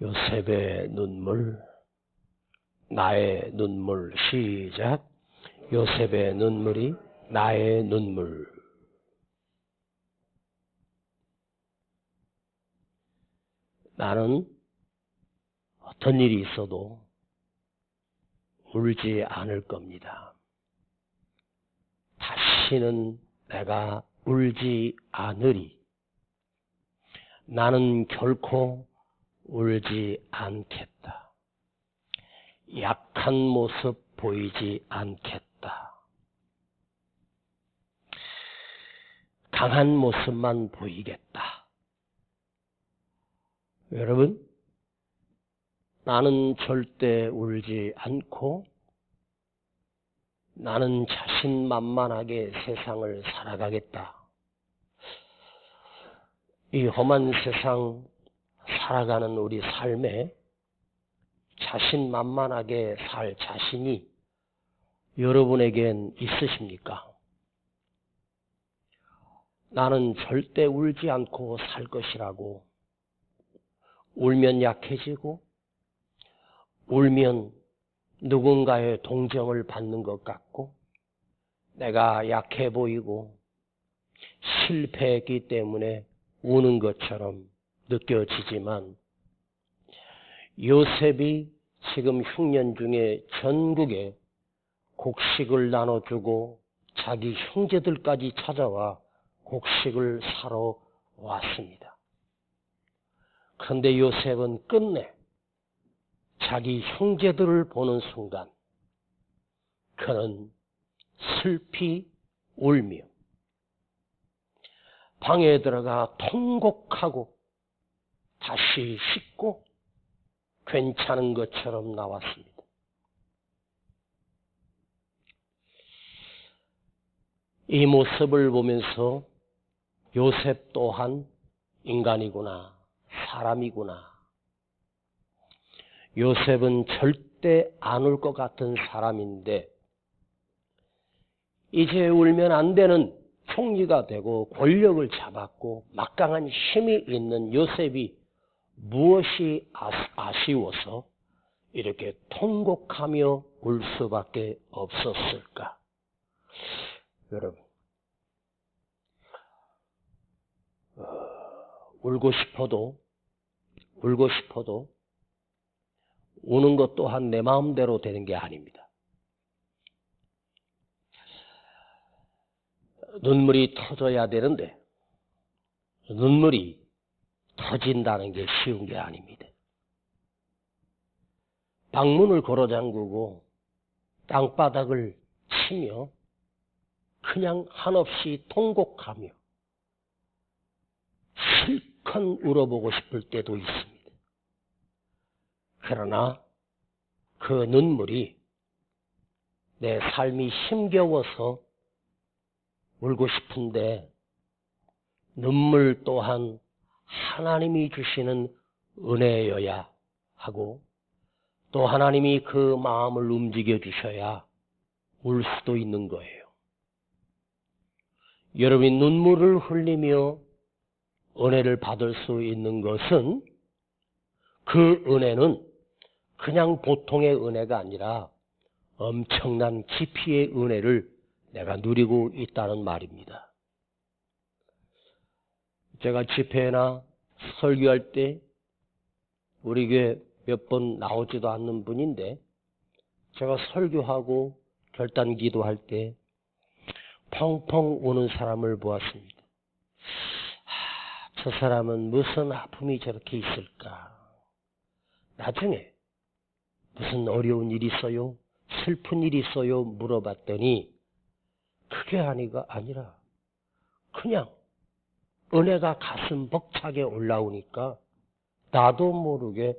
요셉의 눈물, 나의 눈물. 시작. 요셉의 눈물이 나의 눈물. 나는 어떤 일이 있어도 울지 않을 겁니다. 다시는 내가 울지 않으리. 나는 결코 울지 않겠다. 약한 모습 보이지 않겠다. 강한 모습만 보이겠다. 여러분, 나는 절대 울지 않고 나는 자신만만하게 세상을 살아가겠다. 이 험한 세상 살아가는 우리 삶에 자신만만하게 살 자신이 여러분에겐 있으십니까? 나는 절대 울지 않고 살 것이라고, 울면 약해지고 울면 누군가의 동정을 받는 것 같고 내가 약해 보이고 실패했기 때문에 우는 것처럼 느껴지지만, 요셉이 지금 흉년 중에 전국에 곡식을 나눠주고 자기 형제들까지 찾아와 곡식을 사러 왔습니다. 그런데 요셉은 끝내 자기 형제들을 보는 순간 그는 슬피 울며 방에 들어가 통곡하고 다시 씻고 괜찮은 것처럼 나왔습니다. 이 모습을 보면서 요셉 또한 인간이구나, 사람이구나. 요셉은 절대 안 울 것 같은 사람인데 이제 울면 안 되는 총리가 되고 권력을 잡았고 막강한 힘이 있는 요셉이 무엇이 아쉬워서 이렇게 통곡하며 울 수밖에 없었을까? 여러분, 울고 싶어도 우는 것 또한 내 마음대로 되는 게 아닙니다. 눈물이 터져야 되는데 눈물이 터진다는 게 쉬운 게 아닙니다. 방문을 걸어 잠그고 땅바닥을 치며 그냥 한없이 통곡하며 실컷 울어보고 싶을 때도 있습니다. 그러나 그 눈물이 내 삶이 힘겨워서 울고 싶은데 눈물 또한 하나님이 주시는 은혜여야 하고 또 하나님이 그 마음을 움직여 주셔야 울 수도 있는 거예요. 여러분이 눈물을 흘리며 은혜를 받을 수 있는 것은 그 은혜는 그냥 보통의 은혜가 아니라 엄청난 깊이의 은혜를 내가 누리고 있다는 말입니다. 제가 집회나 설교할 때 우리 교회 몇 번 나오지도 않는 분인데 제가 설교하고 결단 기도할 때 펑펑 우는 사람을 보았습니다. 저 사람은 무슨 아픔이 저렇게 있을까? 나중에 무슨 어려운 일이 있어요? 슬픈 일이 있어요? 물어봤더니 그게 아니라 그냥 은혜가 가슴 벅차게 올라오니까 나도 모르게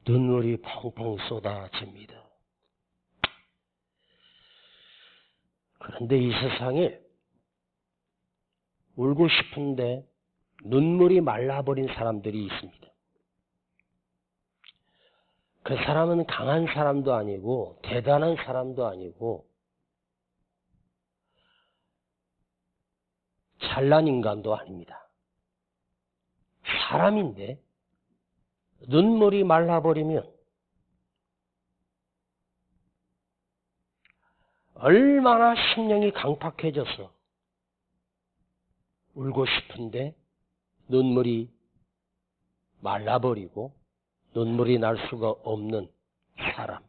눈물이 펑펑 쏟아집니다. 그런데 이 세상에 울고 싶은데 눈물이 말라버린 사람들이 있습니다. 그 사람은 강한 사람도 아니고 대단한 사람도 아니고 잘난 인간도 아닙니다. 사람인데 눈물이 말라버리면 얼마나 심령이 강팍해져서 울고 싶은데 눈물이 말라버리고 눈물이 날 수가 없는 사람.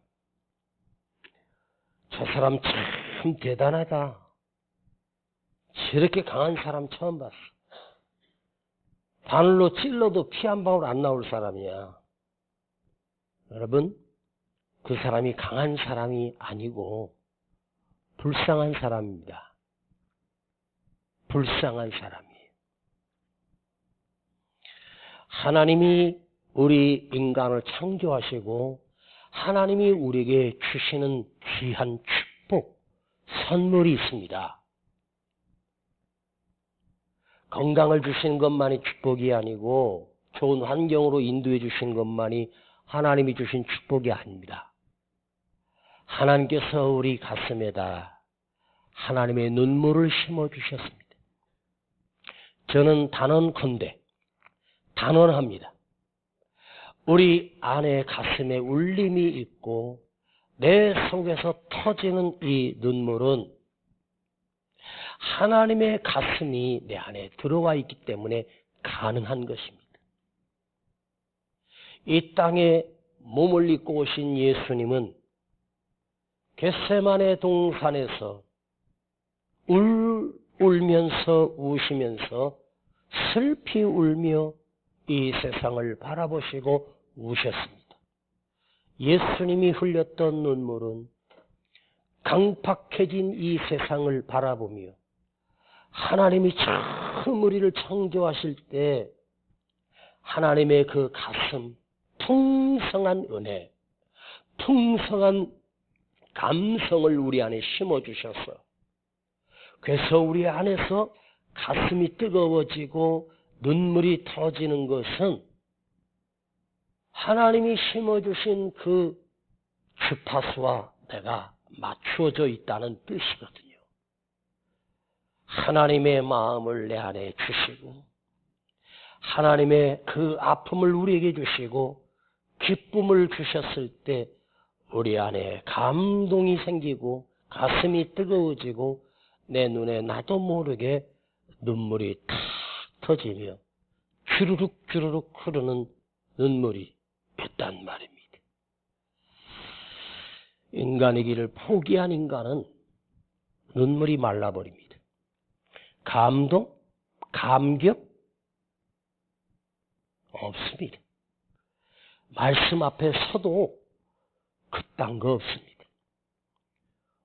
저 사람 참 대단하다. 저렇게 강한 사람 처음 봤어. 바늘로 찔러도 피 한 방울 안 나올 사람이야. 여러분, 그 사람이 강한 사람이 아니고 불쌍한 사람입니다. 불쌍한 사람이에요. 하나님이 우리 인간을 창조하시고 하나님이 우리에게 주시는 귀한 축복, 선물이 있습니다. 건강을 주시는 것만이 축복이 아니고 좋은 환경으로 인도해 주신 것만이 하나님이 주신 축복이 아닙니다. 하나님께서 우리 가슴에다 하나님의 눈물을 심어주셨습니다. 저는 단언컨대 단언합니다. 우리 안에 가슴에 울림이 있고 내 속에서 터지는 이 눈물은 하나님의 가슴이 내 안에 들어와 있기 때문에 가능한 것입니다. 이 땅에 몸을 입고 오신 예수님은 겟세마네 동산에서 울면서 우시면서 슬피 울며 이 세상을 바라보시고 우셨습니다. 예수님이 흘렸던 눈물은 강팍해진 이 세상을 바라보며 하나님이 처음 우리를 창조하실 때 하나님의 그 가슴, 풍성한 은혜, 풍성한 감성을 우리 안에 심어주셔서 그래서 우리 안에서 가슴이 뜨거워지고 눈물이 터지는 것은 하나님이 심어주신 그 주파수와 내가 맞추어져 있다는 뜻이거든요. 하나님의 마음을 내 안에 주시고 하나님의 그 아픔을 우리에게 주시고 기쁨을 주셨을 때 우리 안에 감동이 생기고 가슴이 뜨거워지고 내 눈에 나도 모르게 눈물이 탁 터지며 주르륵 주르륵 흐르는 눈물이 있단 말입니다. 인간의 길을 포기한 인간은 눈물이 말라버립니다. 감동, 감격 없습니다. 말씀 앞에 서도 그딴 거 없습니다.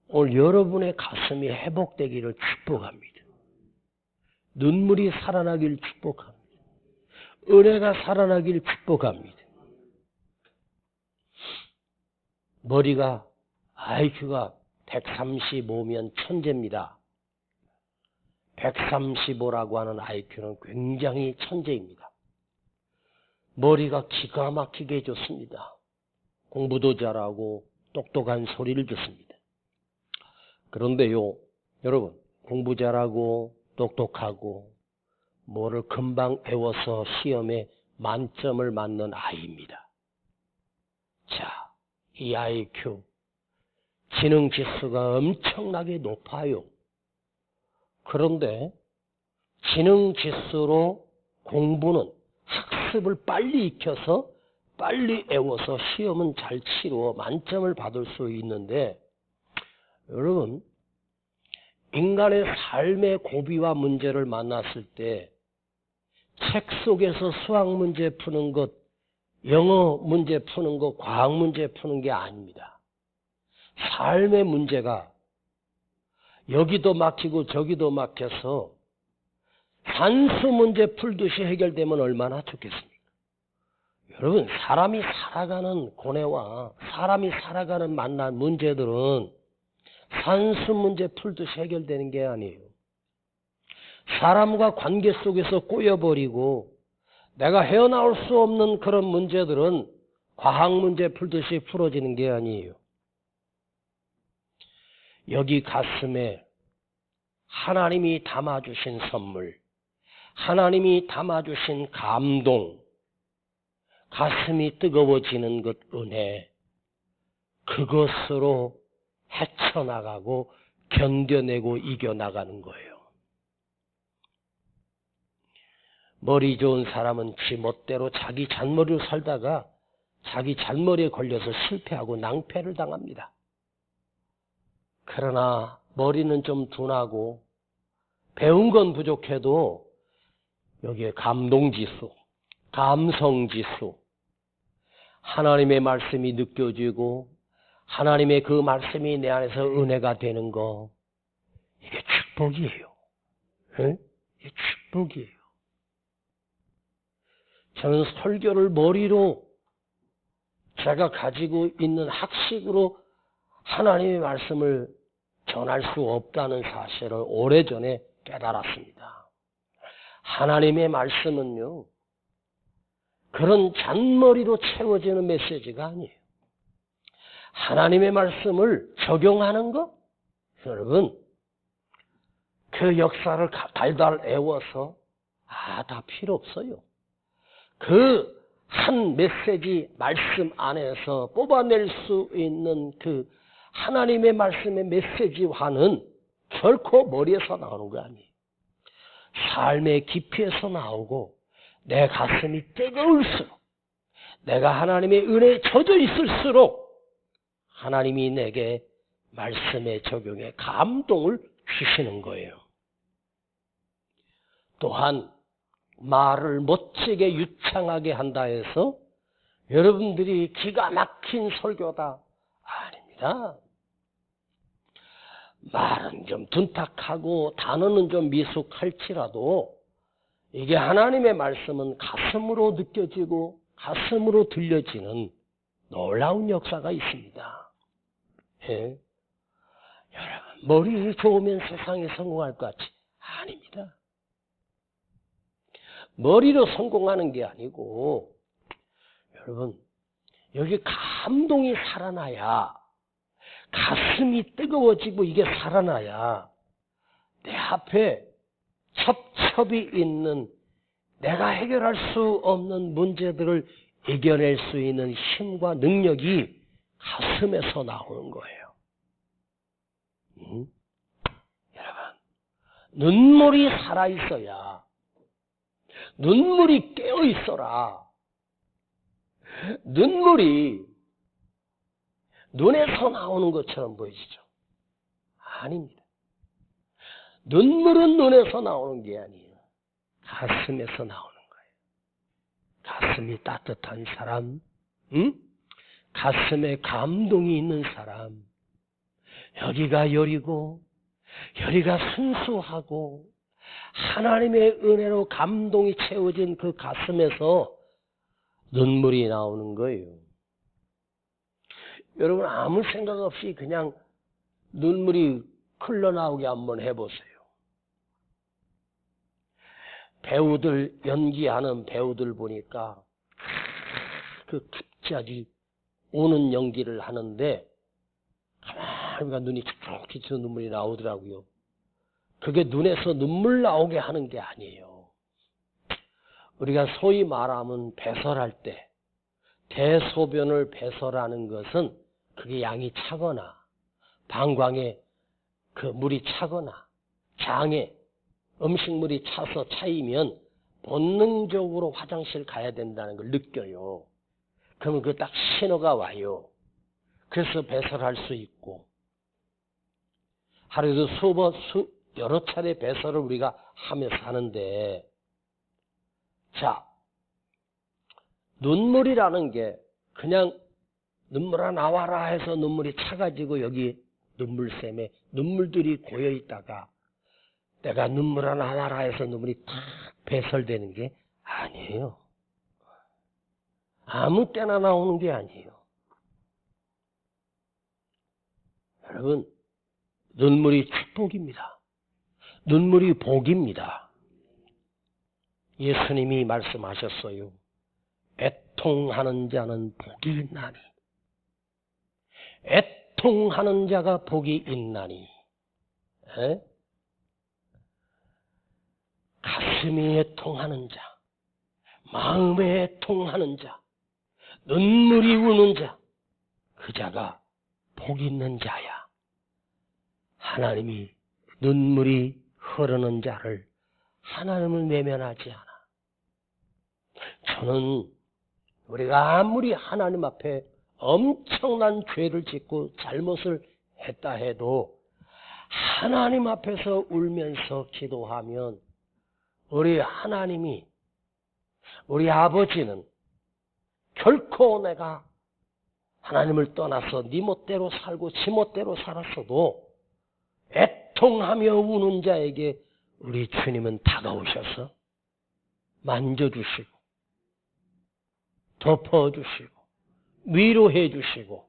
오늘 여러분의 가슴이 회복되기를 축복합니다. 눈물이 살아나길 축복합니다. 은혜가 살아나길 축복합니다. 머리가 IQ가 135면 천재입니다. 135라고 하는 IQ는 굉장히 천재입니다. 머리가 기가 막히게 해줬습니다. 공부도 잘하고 똑똑한 소리를 듣습니다. 그런데요, 여러분, 공부 잘하고 똑똑하고 뭐를 금방 외워서 시험에 만점을 맞는 아이입니다. 자, 이 IQ, 지능 지수가 엄청나게 높아요. 그런데 지능 지수로 공부는 학습을 빨리 익혀서 빨리 외워서 시험은 잘 치루어 만점을 받을 수 있는데 여러분, 인간의 삶의 고비와 문제를 만났을 때 책 속에서 수학 문제 푸는 것, 영어 문제 푸는 것, 과학 문제 푸는 게 아닙니다. 삶의 문제가 여기도 막히고 저기도 막혀서 산수 문제 풀듯이 해결되면 얼마나 좋겠습니까? 여러분, 사람이 살아가는 고뇌와 사람이 살아가는 만난 문제들은 산수 문제 풀듯이 해결되는 게 아니에요. 사람과 관계 속에서 꼬여버리고 내가 헤어나올 수 없는 그런 문제들은 과학 문제 풀듯이 풀어지는 게 아니에요. 여기 가슴에 하나님이 담아주신 선물, 하나님이 담아주신 감동, 가슴이 뜨거워지는 것 은혜, 그것으로 헤쳐나가고 견뎌내고 이겨나가는 거예요. 머리 좋은 사람은 지 멋대로 자기 잔머리로 살다가 자기 잔머리에 걸려서 실패하고 낭패를 당합니다. 그러나 머리는 좀 둔하고 배운 건 부족해도 여기에 감동지수, 감성지수, 하나님의 말씀이 느껴지고 하나님의 그 말씀이 내 안에서 은혜가 되는 거, 이게 축복이에요. 네? 이게 축복이에요. 저는 설교를 머리로 제가 가지고 있는 학식으로 하나님의 말씀을 전할 수 없다는 사실을 오래전에 깨달았습니다. 하나님의 말씀은요, 그런 잔머리로 채워지는 메시지가 아니에요. 하나님의 말씀을 적용하는 것? 여러분, 그 역사를 달달 애워서 다 필요 없어요. 그 한 메시지 말씀 안에서 뽑아낼 수 있는 그 하나님의 말씀의 메시지화는 결코 머리에서 나오는 거 아니에요. 삶의 깊이에서 나오고 내 가슴이 뜨거울수록, 내가 하나님의 은혜에 젖어 있을수록 하나님이 내게 말씀의 적용에 감동을 주시는 거예요. 또한 말을 멋지게 유창하게 한다 해서 여러분들이 기가 막힌 설교다, 아닙니다. 말은 좀 둔탁하고 단어는 좀 미숙할지라도 이게 하나님의 말씀은 가슴으로 느껴지고 가슴으로 들려지는 놀라운 역사가 있습니다. 예? 여러분, 머리 좋으면 세상에 성공할 것 같지? 아닙니다. 머리로 성공하는 게 아니고, 여러분, 여기 감동이 살아나야, 가슴이 뜨거워지고 이게 살아나야 내 앞에 첩첩이 있는 내가 해결할 수 없는 문제들을 이겨낼 수 있는 힘과 능력이 가슴에서 나오는 거예요. 여러분, 눈물이 살아있어야, 눈물이 깨어있어라. 눈물이 눈에서 나오는 것처럼 보이시죠? 아닙니다. 눈물은 눈에서 나오는 게 아니에요. 가슴에서 나오는 거예요. 가슴이 따뜻한 사람, 가슴에 감동이 있는 사람, 여기가 여리고 여기가 순수하고 하나님의 은혜로 감동이 채워진 그 가슴에서 눈물이 나오는 거예요. 여러분, 아무 생각 없이 그냥 눈물이 흘러나오게 한번 해보세요. 배우들, 연기하는 배우들 보니까 그 갑자기 우는 연기를 하는데 가만히 눈이 촉촉히 저 눈물이 나오더라고요. 그게 눈에서 눈물 나오게 하는 게 아니에요. 우리가 소위 말하면 배설할 때 대소변을 배설하는 것은 그게 양이 차거나 방광에 그 물이 차거나 장에 음식물이 차서 차이면 본능적으로 화장실 가야 된다는 걸 느껴요. 그러면 그 딱 신호가 와요. 그래서 배설할 수 있고, 하루에도 여러 차례 배설을 우리가 하면서 하는데, 자, 눈물이라는 게 그냥 눈물아 나와라 해서 눈물이 차가지고 여기 눈물샘에 눈물들이 고여 있다가 내가 눈물아 나와라 해서 눈물이 탁 배설되는 게 아니에요. 아무 때나 나오는 게 아니에요. 여러분, 눈물이 축복입니다. 눈물이 복입니다. 예수님이 말씀하셨어요. 애통하는 자는 복이 있나니. 애통하는 자가 복이 있나니. 에? 가슴이 애통하는 자, 마음에 애통하는 자, 눈물이 우는 자, 그 자가 복 있는 자야. 하나님이 눈물이 흐르는 자를 하나님은 외면하지 않아. 저는 우리가 아무리 하나님 앞에 엄청난 죄를 짓고 잘못을 했다 해도 하나님 앞에서 울면서 기도하면 우리 하나님이, 우리 아버지는 결코 내가 하나님을 떠나서 네 멋대로 살고 지 멋대로 살았어도 애통하며 우는 자에게 우리 주님은 다가오셔서 만져주시고 덮어주시고 위로해 주시고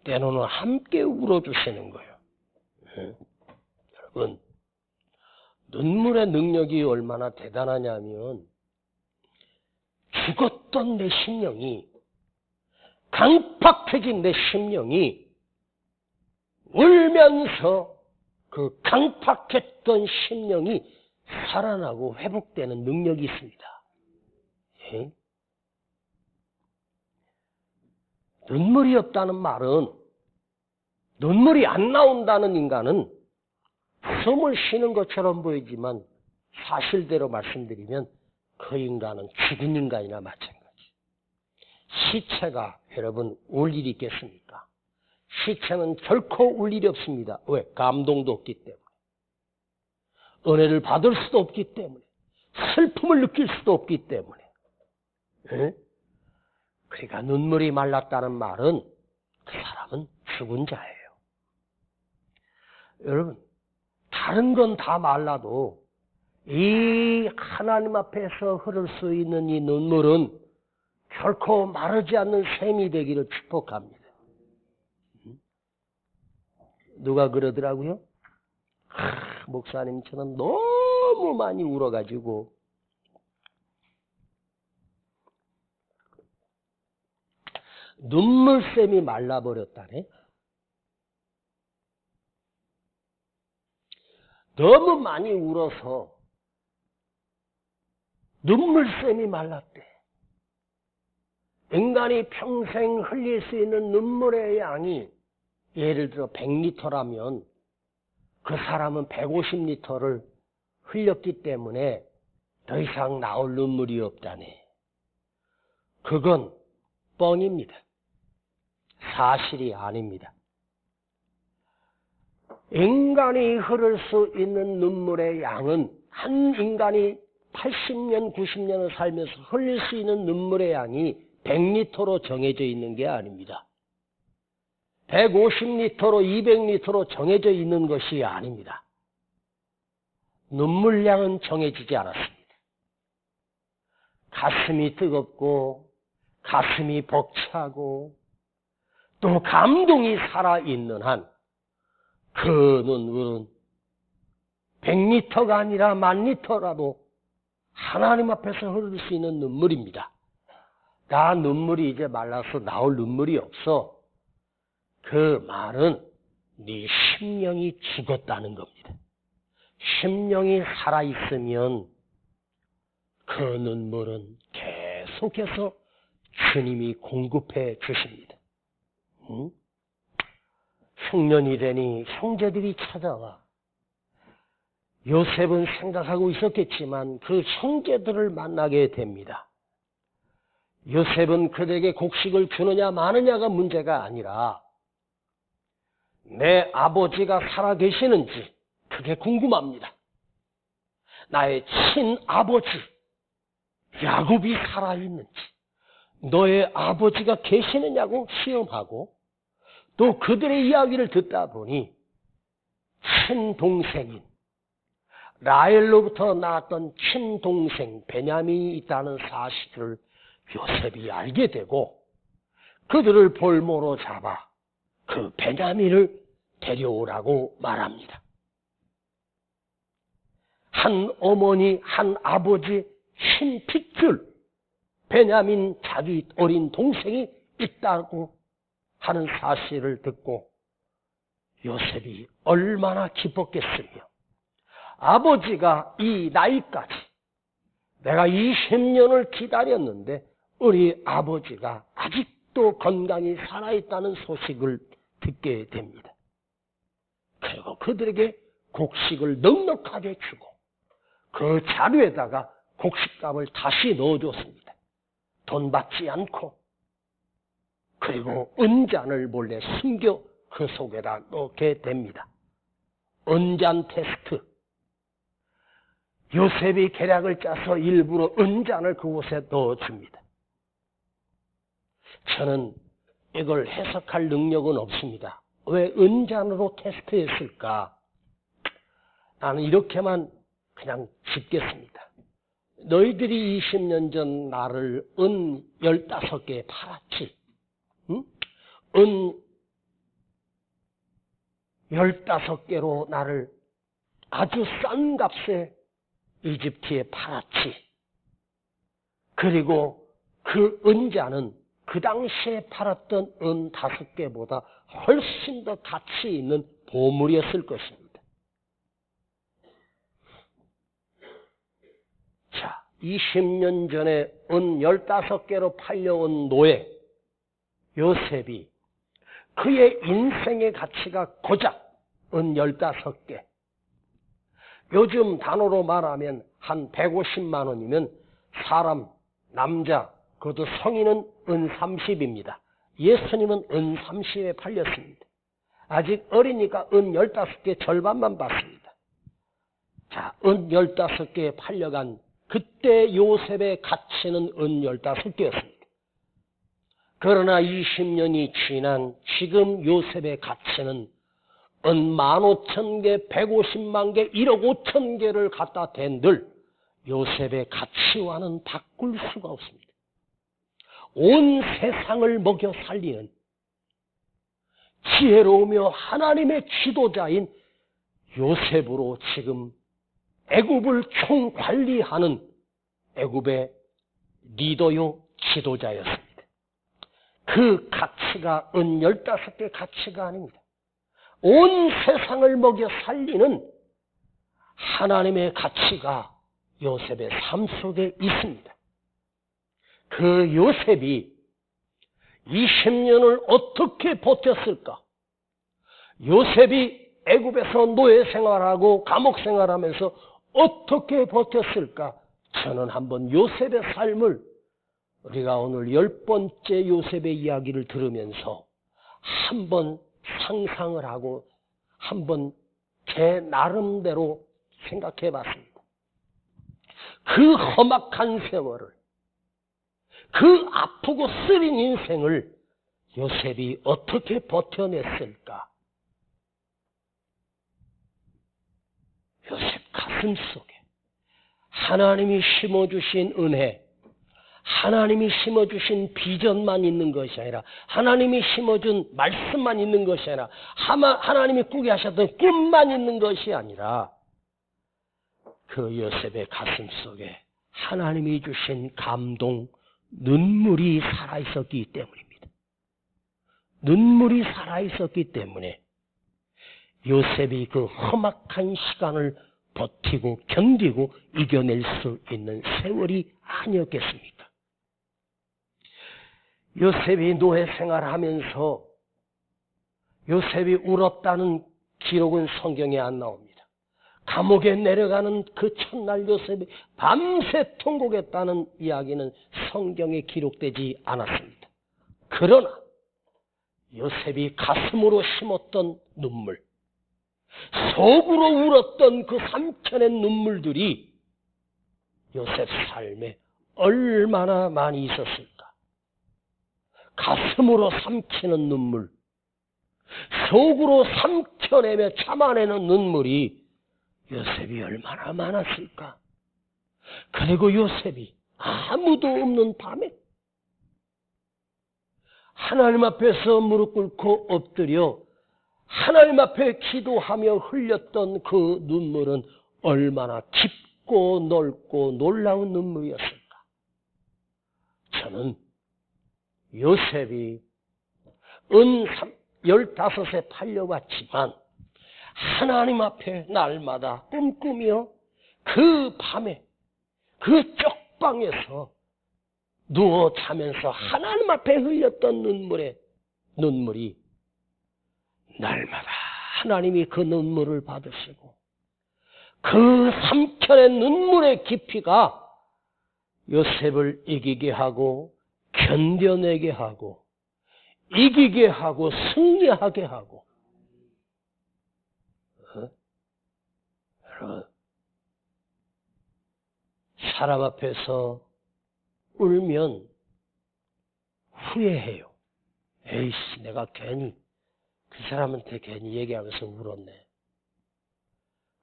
때로는 함께 울어주시는 거예요. 여러분, 눈물의 능력이 얼마나 대단하냐면 죽었던 내 심령이, 강팍해진 내 심령이 울면서 그 강팍했던 심령이 살아나고 회복되는 능력이 있습니다. 예? 눈물이 없다는 말은, 눈물이 안 나온다는 인간은 숨을 쉬는 것처럼 보이지만 사실대로 말씀드리면 그 인간은 죽은 인간이나 마찬가지. 시체가 여러분 울 일이 있겠습니까? 시체는 결코 울 일이 없습니다. 왜? 감동도 없기 때문에. 은혜를 받을 수도 없기 때문에. 슬픔을 느낄 수도 없기 때문에. 에? 그러니까 눈물이 말랐다는 말은 그 사람은 죽은 자예요. 여러분, 다른 건 다 말라도 이 하나님 앞에서 흐를 수 있는 이 눈물은 결코 마르지 않는 샘이 되기를 축복합니다. 누가 그러더라고요? 목사님처럼 너무 많이 울어가지고 눈물샘이 말라버렸다네. 너무 많이 울어서 눈물샘이 말랐대. 인간이 평생 흘릴 수 있는 눈물의 양이 예를 들어 100리터라면 그 사람은 150리터를 흘렸기 때문에 더 이상 나올 눈물이 없다네. 그건 뻥입니다. 사실이 아닙니다. 인간이 흐를 수 있는 눈물의 양은, 한 인간이 80년, 90년을 살면서 흘릴 수 있는 눈물의 양이 100리터로 정해져 있는 게 아닙니다. 150리터로 200리터로 정해져 있는 것이 아닙니다. 눈물량은 정해지지 않았습니다. 가슴이 뜨겁고 가슴이 벅차고 또 감동이 살아있는 한 그 눈물은 100리터가 아니라 10,000리터라도 하나님 앞에서 흐를 수 있는 눈물입니다. 나 눈물이 이제 말라서 나올 눈물이 없어. 그 말은 네 심령이 죽었다는 겁니다. 심령이 살아있으면 그 눈물은 계속해서 주님이 공급해 주십니다. 흉년이 되니 형제들이 찾아와. 요셉은 생각하고 있었겠지만 그 형제들을 만나게 됩니다. 요셉은 그들에게 곡식을 주느냐 마느냐가 문제가 아니라 내 아버지가 살아계시는지 그게 궁금합니다. 나의 친아버지 야곱이 살아있는지, 너의 아버지가 계시느냐고 시험하고, 또 그들의 이야기를 듣다 보니 친동생인 라헬로부터 나왔던 친동생 베냐민이 있다는 사실을 요셉이 알게 되고 그들을 볼모로 잡아 그 베냐민을 데려오라고 말합니다. 한 어머니, 한 아버지 흰핏줄 베냐민 자기 어린 동생이 있다고 하는 사실을 듣고 요셉이 얼마나 기뻤겠으며, 아버지가 이 나이까지 내가 20년을 기다렸는데 우리 아버지가 아직도 건강히 살아있다는 소식을 듣게 됩니다. 그리고 그들에게 곡식을 넉넉하게 주고 그 자루에다가 곡식값을 다시 넣어줬습니다. 돈 받지 않고. 그리고 은잔을 몰래 숨겨 그 속에다 넣게 됩니다. 은잔 테스트. 요셉이 계략을 짜서 일부러 은잔을 그곳에 넣어줍니다. 저는 이걸 해석할 능력은 없습니다. 왜 은잔으로 테스트했을까? 나는 이렇게만 그냥 짚겠습니다. 너희들이 20년 전 나를 은 15개 팔았지. 응? 은 15개로 나를 아주 싼 값에 이집트에 팔았지. 그리고 그 은자는 그 당시에 팔았던 은 5개보다 훨씬 더 가치 있는 보물이었을 것입니다. 자, 20년 전에 은 15개로 팔려온 노예 요셉이 그의 인생의 가치가 고작 은 15개. 요즘 단어로 말하면 한 150만 원이면 사람, 남자, 그것도 성인은 은 30입니다. 예수님은 은 30에 팔렸습니다. 아직 어리니까 은 15개 절반만 받습니다. 자, 은 15개에 팔려간 그때 요셉의 가치는 은 15개였습니다. 그러나 20년이 지난 지금 요셉의 가치는 은 15,000개, 150만 개, 1억 5천 개를 갖다 댄들 요셉의 가치와는 바꿀 수가 없습니다. 온 세상을 먹여 살리는 지혜로우며 하나님의 지도자인 요셉으로 지금 애굽을 총관리하는 애굽의 리더요 지도자였습니다. 그 가치가 은 15개 가치가 아닙니다. 온 세상을 먹여 살리는 하나님의 가치가 요셉의 삶 속에 있습니다. 그 요셉이 20년을 어떻게 버텼을까? 요셉이 애굽에서 노예 생활하고 감옥 생활하면서 어떻게 버텼을까? 저는 한번 요셉의 삶을 우리가 오늘 10번째 요셉의 이야기를 들으면서 한번 상상을 하고 한번 제 나름대로 생각해 봤습니다. 그 험악한 세월을, 그 아프고 쓰린 인생을 요셉이 어떻게 버텨냈을까? 요셉 가슴 속에 하나님이 심어주신 은혜, 하나님이 심어주신 비전만 있는 것이 아니라 하나님이 심어준 말씀만 있는 것이 아니라 하나님이 꾸게 하셨던 꿈만 있는 것이 아니라 그 요셉의 가슴 속에 하나님이 주신 감동, 눈물이 살아있었기 때문입니다. 눈물이 살아있었기 때문에 요셉이 그 험악한 시간을 버티고 견디고 이겨낼 수 있는 세월이 아니었겠습니까? 요셉이 노예 생활하면서 요셉이 울었다는 기록은 성경에 안 나옵니다. 감옥에 내려가는 그 첫날 요셉이 밤새 통곡했다는 이야기는 성경에 기록되지 않았습니다. 그러나 요셉이 가슴으로 심었던 눈물, 속으로 울었던 그 삼천의 눈물들이 요셉 삶에 얼마나 많이 있었을까? 가슴으로 삼키는 눈물, 속으로 삼켜내며 참아내는 눈물이 요셉이 얼마나 많았을까? 그리고 요셉이 아무도 없는 밤에 하나님 앞에서 무릎 꿇고 엎드려 하나님 앞에 기도하며 흘렸던 그 눈물은 얼마나 깊고 넓고 놀라운 눈물이었을까? 저는 요셉이 은 15에 팔려왔지만 하나님 앞에 날마다 꿈꾸며 그 밤에 그 쪽방에서 누워 자면서 하나님 앞에 흘렸던 눈물이 날마다 하나님이 그 눈물을 받으시고 그 삼켜낸 눈물의 깊이가 요셉을 이기게 하고 견뎌내게 하고 이기게 하고 승리하게 하고. 여러분, 사람 앞에서 울면 후회해요. 에이씨, 내가 괜히 그 사람한테 괜히 얘기하면서 울었네.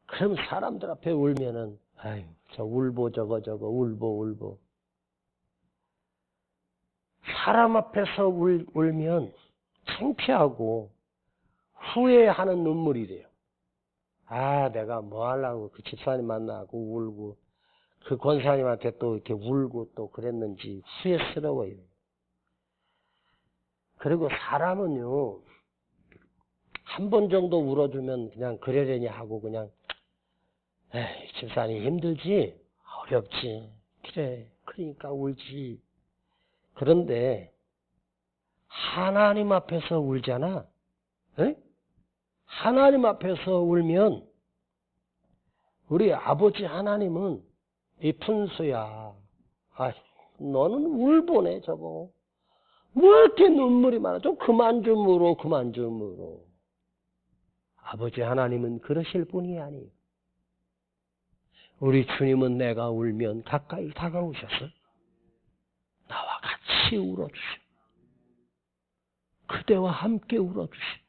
그럼 사람들 앞에 울면은 아유, 저 울보 저거 울보. 사람 앞에서 울면 창피하고 후회하는 눈물이래요. 아, 내가 뭐 하려고 그 집사님 만나고 울고 그 권사님한테 또 이렇게 울고 또 그랬는지 후회스러워요. 그리고 사람은요, 한 번 정도 울어주면 그냥 그러려니 하고 그냥 에이, 집사님 힘들지? 어렵지. 그래, 그러니까 울지. 그런데 하나님 앞에서 울잖아. 에? 하나님 앞에서 울면 우리 아버지 하나님은 이 푼수야. 아, 너는 울보네 저거. 왜 이렇게 눈물이 많아? 좀 그만 좀 울어. 아버지 하나님은 그러실 분이 아니에요. 우리 주님은 내가 울면 가까이 다가오셔서 나와 같이 울어주시오. 그대와 함께 울어주시오.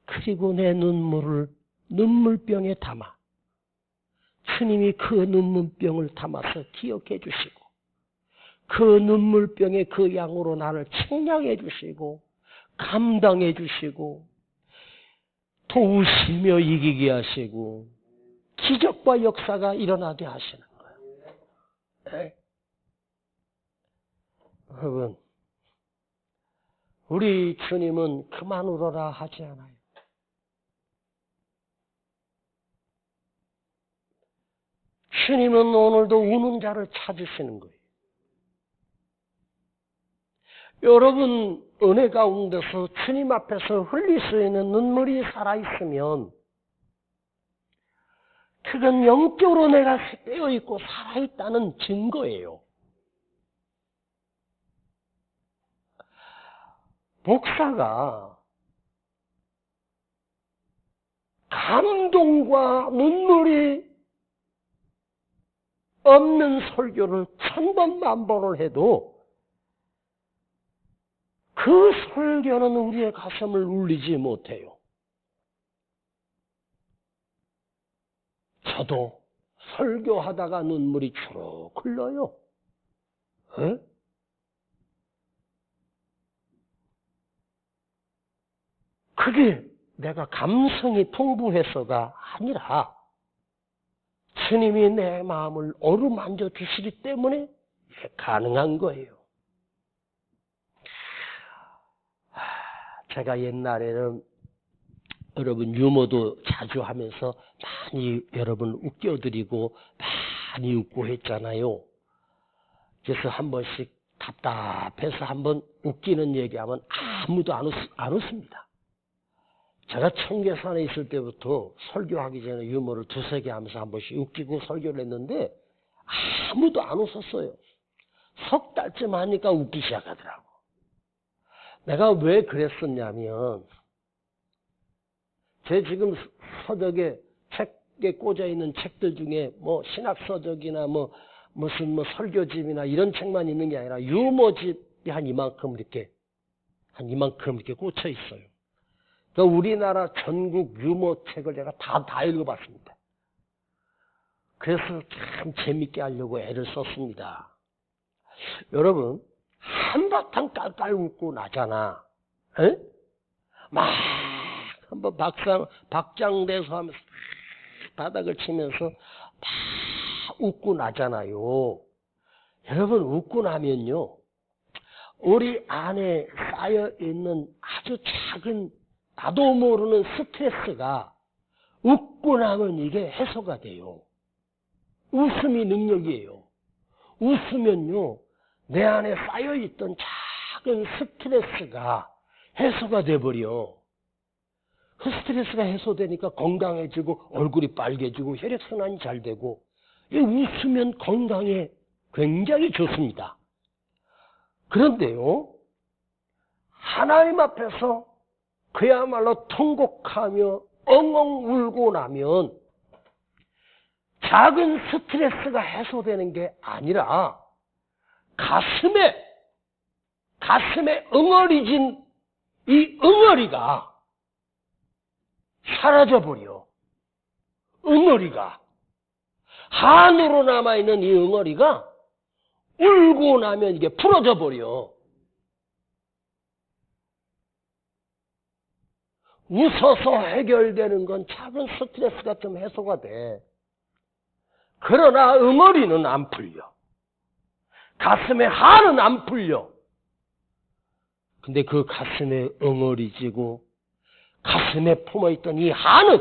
그리고 내 눈물을 눈물병에 담아 주님이 그 눈물병을 담아서 기억해 주시고 그 눈물병의 그 양으로 나를 측량해 주시고 감당해 주시고 도우시며 이기게 하시고 기적과 역사가 일어나게 하시는 거예요. 네? 여러분, 우리 주님은 그만 울어라 하지 않아요. 주님은 오늘도 우는 자를 찾으시는 거예요. 여러분 은혜 가운데서 주님 앞에서 흘릴 수 있는 눈물이 살아있으면 그건 영적으로 내가 깨어있고 살아있다는 증거예요. 목사가 감동과 눈물이 없는 설교를 1000번 만번을 해도 그 설교는 우리의 가슴을 울리지 못해요. 저도 설교하다가 눈물이 주룩 흘러요. 에? 그게 내가 감성이 풍부해서가 아니라 주님이 내 마음을 어루만져 주시기 때문에 가능한 거예요. 제가 옛날에는 여러분 유머도 자주 하면서 많이 여러분 웃겨드리고 많이 웃고 했잖아요. 그래서 한 번씩 답답해서 한번 웃기는 얘기하면 아무도 안 웃습니다. 제가 청계산에 있을 때부터 설교하기 전에 유머를 2-3개 하면서 한 번씩 웃기고 설교를 했는데 아무도 안 웃었어요. 3달쯤 하니까 웃기 시작하더라고. 내가 왜 그랬었냐면 제 지금 서적에 책에 꽂아 있는 책들 중에 뭐 신학서적이나 무슨 설교집이나 이런 책만 있는 게 아니라 유머집이 한 이만큼 이렇게 꽂혀 있어요. 그러니까 우리나라 전국 유머 책을 제가 다 읽어봤습니다. 그래서 참 재밌게 하려고 애를 썼습니다. 여러분 한바탕 깔깔 웃고 나잖아. 에? 막 한번 박장대소 하면서 바닥을 치면서 다 웃고 나잖아요. 여러분 웃고 나면요 우리 안에 쌓여있는 아주 작은 나도 모르는 스트레스가 웃고 나면 이게 해소가 돼요. 웃음이 능력이에요. 웃으면요 내 안에 쌓여있던 작은 스트레스가 해소가 돼버려. 그 스트레스가 해소되니까 건강해지고 얼굴이 빨개지고 혈액순환이 잘 되고, 웃으면 건강에 굉장히 좋습니다. 그런데요, 하나님 앞에서 그야말로 통곡하며 엉엉 울고 나면 작은 스트레스가 해소되는 게 아니라 가슴에 응어리진 이 응어리가 사라져버려. 응어리가. 한으로 남아있는 이 응어리가 울고 나면 이게 풀어져 버려. 웃어서 해결되는 건 작은 스트레스가 좀 해소가 돼. 그러나 응어리는 안 풀려. 가슴에 한은 안 풀려. 근데 그 가슴에 응어리지고 가슴에 품어있던 이 한은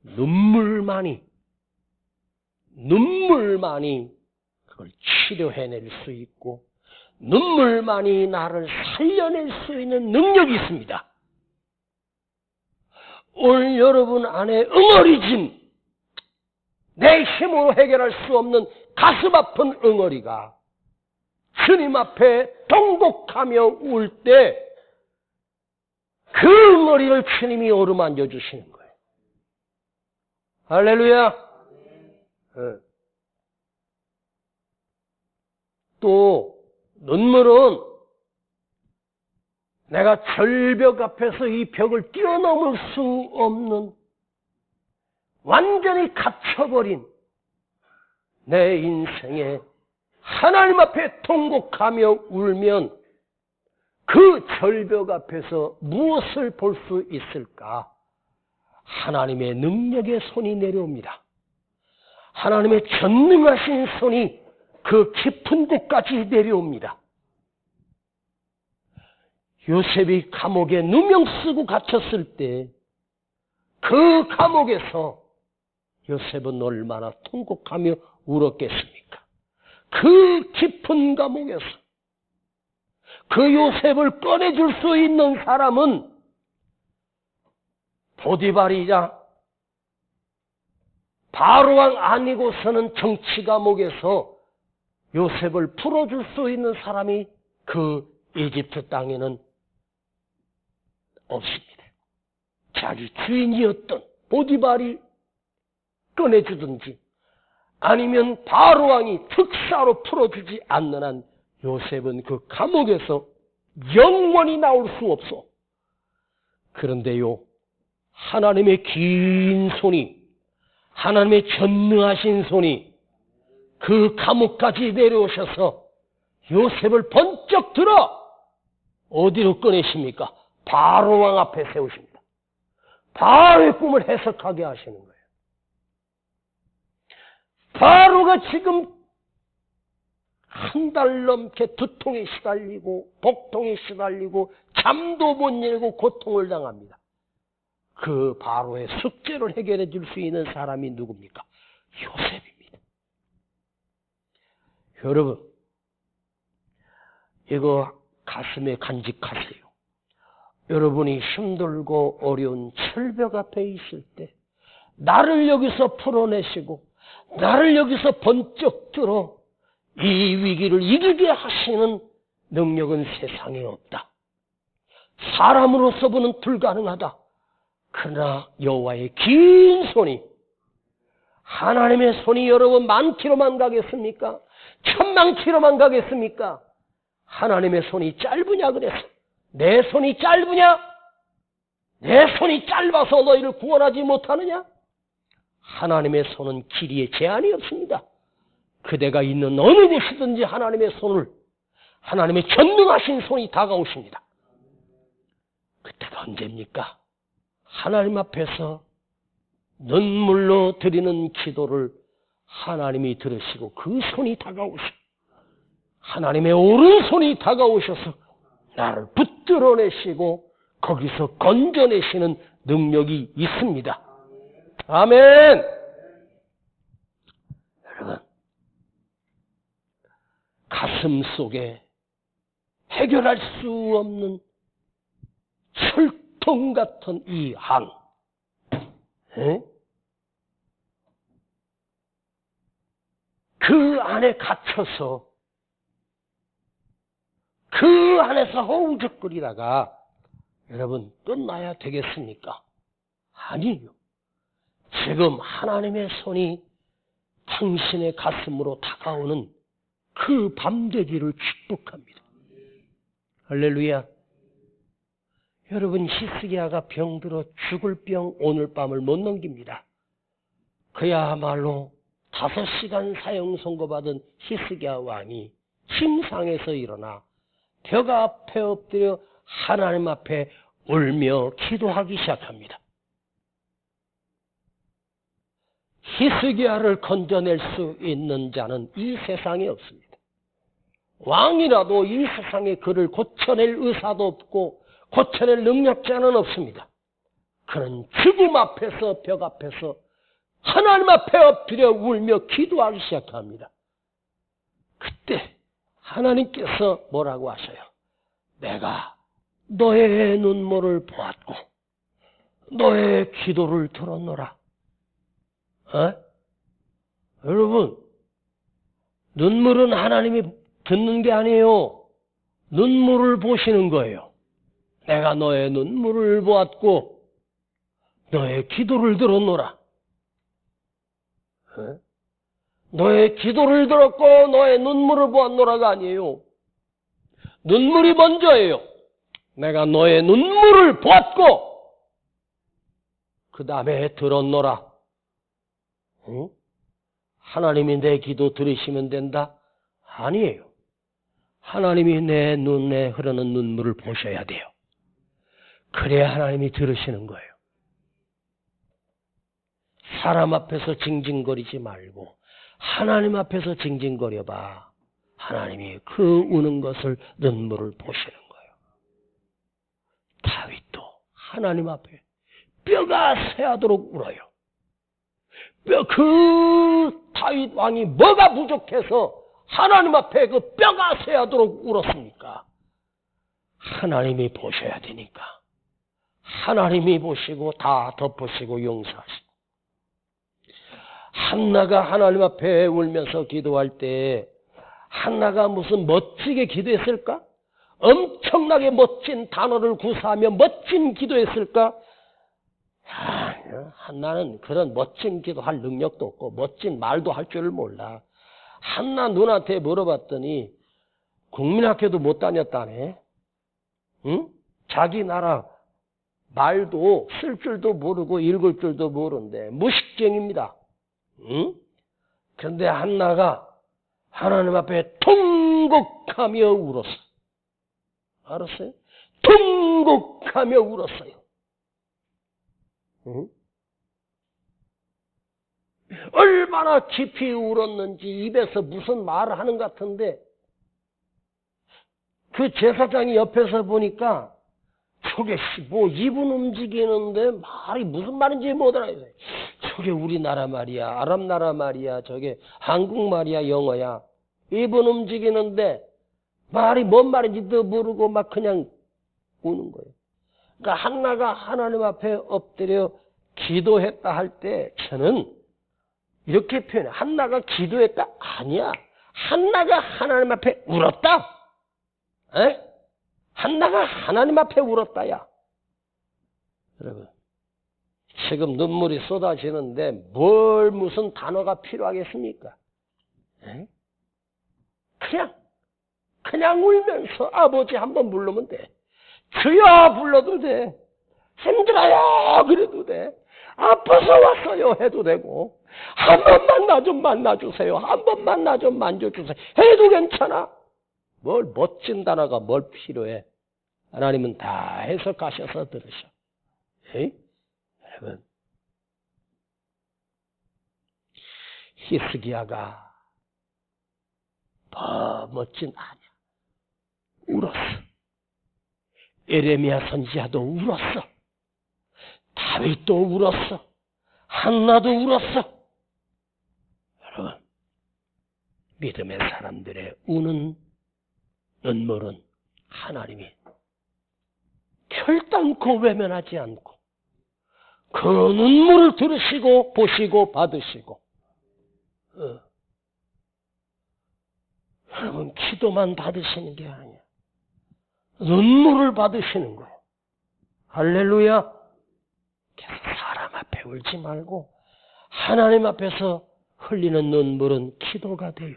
눈물만이 그걸 치료해낼 수 있고 눈물만이 나를 살려낼 수 있는 능력이 있습니다. 오늘 여러분 안에 응어리진 내 힘으로 해결할 수 없는 가슴 아픈 응어리가 주님 앞에 통곡하며 울 때 그 응어리를 주님이 어루만져 주시는 거예요. 할렐루야. 또 눈물은 내가 절벽 앞에서 이 벽을 뛰어넘을 수 없는 완전히 갇혀버린 내 인생에 하나님 앞에 통곡하며 울면 그 절벽 앞에서 무엇을 볼 수 있을까? 하나님의 능력의 손이 내려옵니다. 하나님의 전능하신 손이 그 깊은 곳까지 내려옵니다. 요셉이 감옥에 누명 쓰고 갇혔을 때 그 감옥에서 요셉은 얼마나 통곡하며 울었겠습니까? 그 깊은 감옥에서 그 요셉을 꺼내줄 수 있는 사람은 보디발이자 바로왕 아니고서는 정치 감옥에서 요셉을 풀어줄 수 있는 사람이 그 이집트 땅에는 없습니다. 자기 주인이었던 보디발이 꺼내주든지 아니면 바로왕이 특사로 풀어주지 않는 한 요셉은 그 감옥에서 영원히 나올 수 없어. 그런데요, 하나님의 긴 손이, 하나님의 전능하신 손이 그 감옥까지 내려오셔서 요셉을 번쩍 들어 어디로 꺼내십니까? 바로왕 앞에 세우십니다. 바로의 꿈을 해석하게 하시는 거예요. 바로가 지금 한 달 넘게 두통에 시달리고 복통에 시달리고 잠도 못 이루고 고통을 당합니다. 그 바로의 숙제를 해결해 줄 수 있는 사람이 누굽니까? 요셉입니다. 여러분, 이거 가슴에 간직하세요. 여러분이 힘들고 어려운 철벽 앞에 있을 때 나를 여기서 풀어내시고 나를 여기서 번쩍 들어 이 위기를 이기게 하시는 능력은 세상에 없다. 사람으로서 보는 불가능하다. 그러나 여호와의 긴 손이, 하나님의 손이 여러분 만 킬로만 가겠습니까? 천만 킬로만 가겠습니까? 하나님의 손이 짧으냐 그래서 내 손이 짧으냐? 내 손이 짧아서 너희를 구원하지 못하느냐? 하나님의 손은 길이에 제한이 없습니다. 그대가 있는 어느 곳이든지 하나님의 손을, 하나님의 전능하신 손이 다가오십니다. 그때가 언제입니까? 하나님 앞에서 눈물로 드리는 기도를 하나님이 들으시고 그 손이 다가오시고 하나님의 오른손이 다가오셔서 나를 붙들어내시고 거기서 건져내시는 능력이 있습니다. 아멘. 여러분, 가슴 속에 해결할 수 없는 철통 같은 이 항. 그 안에 갇혀서 그 안에서 허우적거리다가 여러분 끝나야 되겠습니까? 아니에요. 지금 하나님의 손이 당신의 가슴으로 다가오는 그 밤 되기를 축복합니다. 할렐루야. 여러분, 히스기야가 병들어 죽을 병 오늘 밤을 못 넘깁니다. 그야말로 5시간 사형 선고받은 히스기야 왕이 침상에서 일어나 벽 앞에 엎드려 하나님 앞에 울며 기도하기 시작합니다. 히스기야를 건져낼 수 있는 자는 이 세상에 없습니다. 왕이라도 이 세상에 그를 고쳐낼 의사도 없고 고쳐낼 능력자는 없습니다. 그는 죽음 앞에서 벽 앞에서 하나님 앞에 엎드려 울며 기도하기 시작합니다. 그때 하나님께서 뭐라고 하셔요? 내가 너의 눈물을 보았고 너의 기도를 들었노라. 여러분, 눈물은 하나님이 듣는 게 아니에요. 눈물을 보시는 거예요. 내가 너의 눈물을 보았고 너의 기도를 들었노라. 너의 기도를 들었고 너의 눈물을 보았노라가 아니에요. 눈물이 먼저예요. 내가 너의 눈물을 보았고 그 다음에 들었노라. 하나님이 내 기도 들으시면 된다? 아니에요. 하나님이 내 눈에 흐르는 눈물을 보셔야 돼요. 그래야 하나님이 들으시는 거예요. 사람 앞에서 징징거리지 말고 하나님 앞에서 징징거려봐. 하나님이 그 우는 것을 눈물을 보시는 거예요. 다윗도 하나님 앞에 뼈가 새하도록 울어요. 그 다윗 왕이 뭐가 부족해서 하나님 앞에 그 뼈가 새하도록 울었습니까? 하나님이 보셔야 되니까. 하나님이 보시고 다 덮으시고 용서하시고. 한나가 하나님 앞에 울면서 기도할 때 한나가 무슨 멋지게 기도했을까? 엄청나게 멋진 단어를 구사하며 멋진 기도했을까? 한나는 그런 멋진 기도할 능력도 없고 멋진 말도 할 줄을 몰라. 한나 누나한테 물어봤더니 국민학교도 못 다녔다네. 응? 자기 나라 말도 쓸 줄도 모르고 읽을 줄도 모르는데 무식쟁입니다. 응? 그런데 한나가 하나님 앞에 통곡하며 울었어. 알았어요? 통곡하며 울었어요. 응? 얼마나 깊이 울었는지 입에서 무슨 말을 하는 것 같은데 그 제사장이 옆에서 보니까 저게 뭐 입은 움직이는데 말이 무슨 말인지 못 알아요. 저게 우리나라 말이야, 아랍 나라 말이야, 저게 한국 말이야, 영어야. 입은 움직이는데 말이 뭔 말인지도 모르고 막 그냥 우는 거예요. 그러니까 한나가 하나님 앞에 엎드려 기도했다 할 때 저는 이렇게 표현해. 한나가 기도했다? 아니야. 한나가 하나님 앞에 울었다. 에? 한나가 하나님 앞에 울었다야. 여러분, 지금 눈물이 쏟아지는데 뭘 무슨 단어가 필요하겠습니까? 에? 그냥 울면서 아버지 한번 부르면 돼. 주여 불러도 돼. 힘들어요 그래도 돼. 아파서 왔어요 해도 되고 한 번만 나 좀 만나주세요. 한 번만 나 좀 만져주세요 해도 괜찮아. 뭘 멋진 단어가 뭘 필요해. 하나님은 다 해석하셔서 들으셔. 에이? 여러분, 히스기야가 더 멋진 아니야. 울었어. 에레미야 선지자도 울었어. 다윗도 울었어. 한나도 울었어. 여러분, 믿음의 사람들의 우는 눈물은 하나님이 결단코 외면하지 않고 그 눈물을 들으시고 보시고 받으시고 여러분 기도만 받으시는 게 아니야. 눈물을 받으시는 거예요. 할렐루야. 계속 사람 앞에 울지 말고 하나님 앞에서 흘리는 눈물은 기도가 돼요.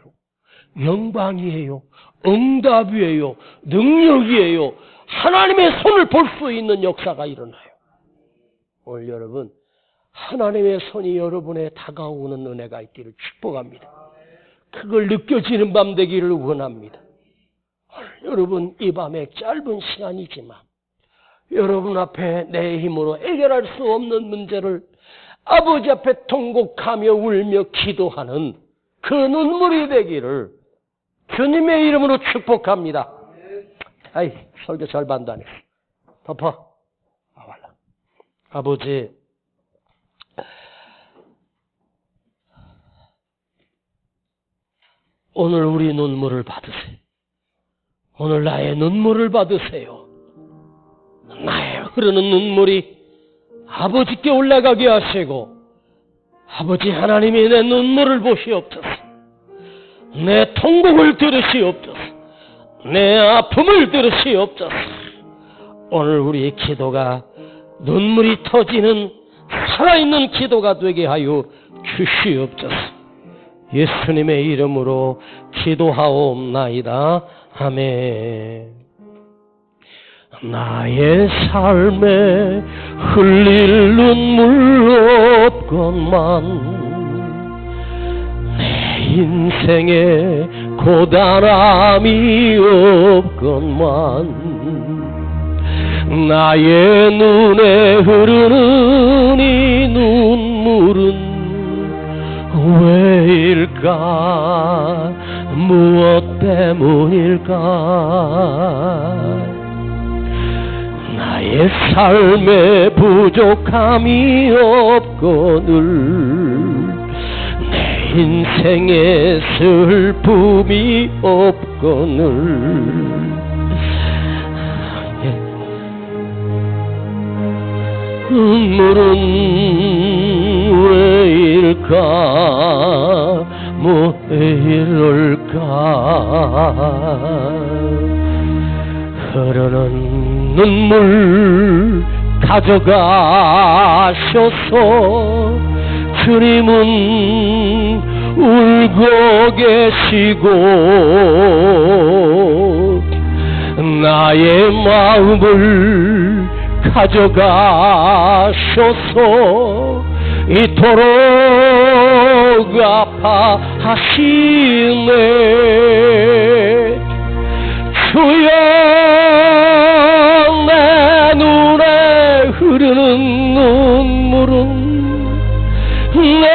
영광이에요. 응답이에요. 능력이에요. 하나님의 손을 볼 수 있는 역사가 일어나요. 오늘 여러분 하나님의 손이 여러분에 다가오는 은혜가 있기를 축복합니다. 그걸 느껴지는 밤 되기를 원합니다. 여러분 이 밤에 짧은 시간이지만 여러분 앞에 내 힘으로 해결할 수 없는 문제를 아버지 앞에 통곡하며 울며 기도하는 그 눈물이 되기를 주님의 이름으로 축복합니다. 아이 설교 절반도 안 했어. 덮어. 아버지 오늘 우리 눈물을 받으세요. 오늘 나의 눈물을 받으세요. 나의 흐르는 눈물이 아버지께 올라가게 하시고 아버지 하나님이 내 눈물을 보시옵소서. 내 통곡을 들으시옵소서. 내 아픔을 들으시옵소서. 오늘 우리의 기도가 눈물이 터지는 살아있는 기도가 되게 하여 주시옵소서. 예수님의 이름으로 기도하옵나이다. 아멘. 나의 삶에 흘릴 눈물 없건만 내 인생에 고단함이 없건만 나의 눈에 흐르는 이 눈물은 왜일까? 무엇 때문일까? 나의 삶에 부족함이 없거늘 내 인생에 슬픔이 없거늘 눈물은 왜일까? 왜 이럴까? 흐르는 눈물 가져가셔서 주님은 울고 계시고 나의 마음을 가져가셔서 이토록 아파하시네. 주여 내 눈에 흐르는 눈물은 내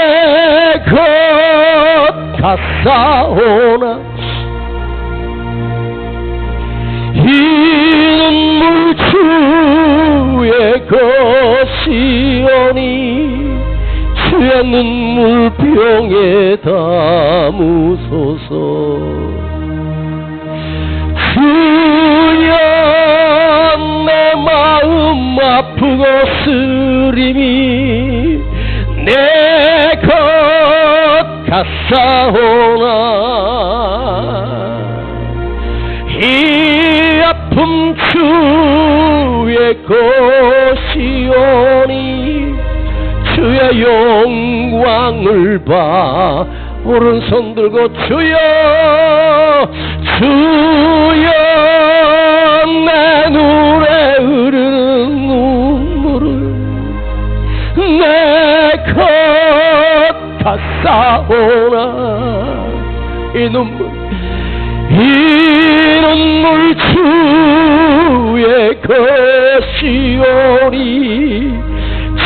것 같사오나 이 눈물 주의 것이오니 주의 눈물병에 담으소서. 주여 내 마음 아프고 쓰림이 내 것 같사오나 이 아픔 주의 것이오니 주의 영광을 봐. 오른손 들고 주여 주여 내 눈에 흐르는 눈물을 내 것 같사오나 이 눈물 주의 것이오니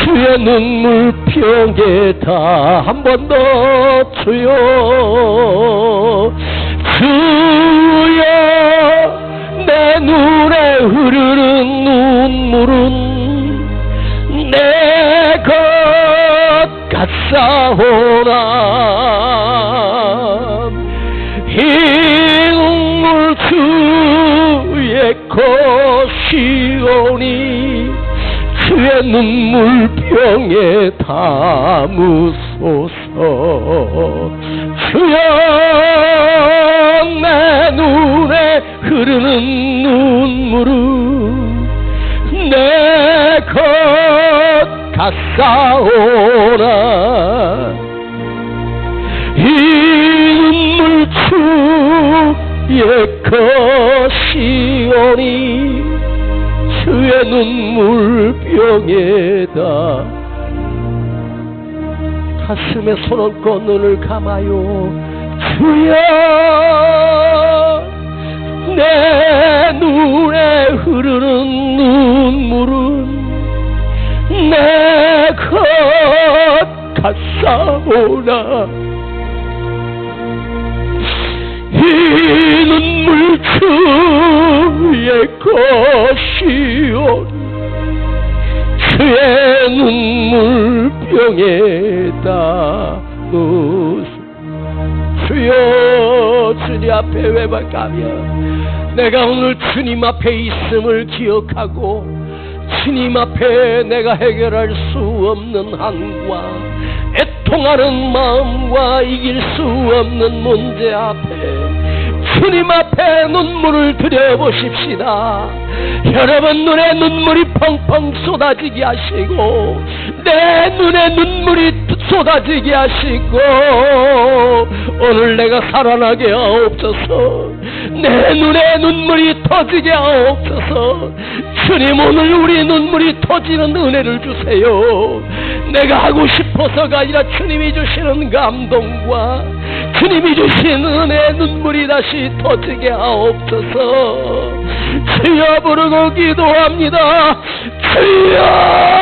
주의 눈물병에 다 한 번 더 주여 주여 내 눈에 흐르는 눈물은 내 것 같사오나 이 눈물 주의 눈물병에 담으소서. 주여 내 눈에 흐르는 눈물은 내 것 같사오나 이 눈물 주의 것이오니 주의 눈물병에다 가슴에 손 얹고 눈을 감아요. 주여 내 눈에 흐르는 눈물은 내 것 같사오나 이 눈물 주의 것이오니 주의 눈물병에다 주여 주님 앞에 외박하며 내가 오늘 주님 앞에 있음을 기억하고 주님 앞에 내가 해결할 수 없는 한과 애통하는 마음과 이길 수 없는 문제 앞에 주님 앞에 눈물을 들여보십시다. 여러분 눈에 눈물이 펑펑 쏟아지게 하시고 내 눈에 눈물이 쏟아지게 하시고 오늘 내가 살아나게 하옵소서. 내 눈에 눈물이 터지게 하옵소서. 주님 오늘 우리 눈물이 터지는 은혜를 주세요. 내가 하고 싶어서가 아니라 주님이 주시는 감동과 주님이 주신 은혜의 눈물이 다시 터지게 하옵소서. 주여 부르고 기도합니다. 주여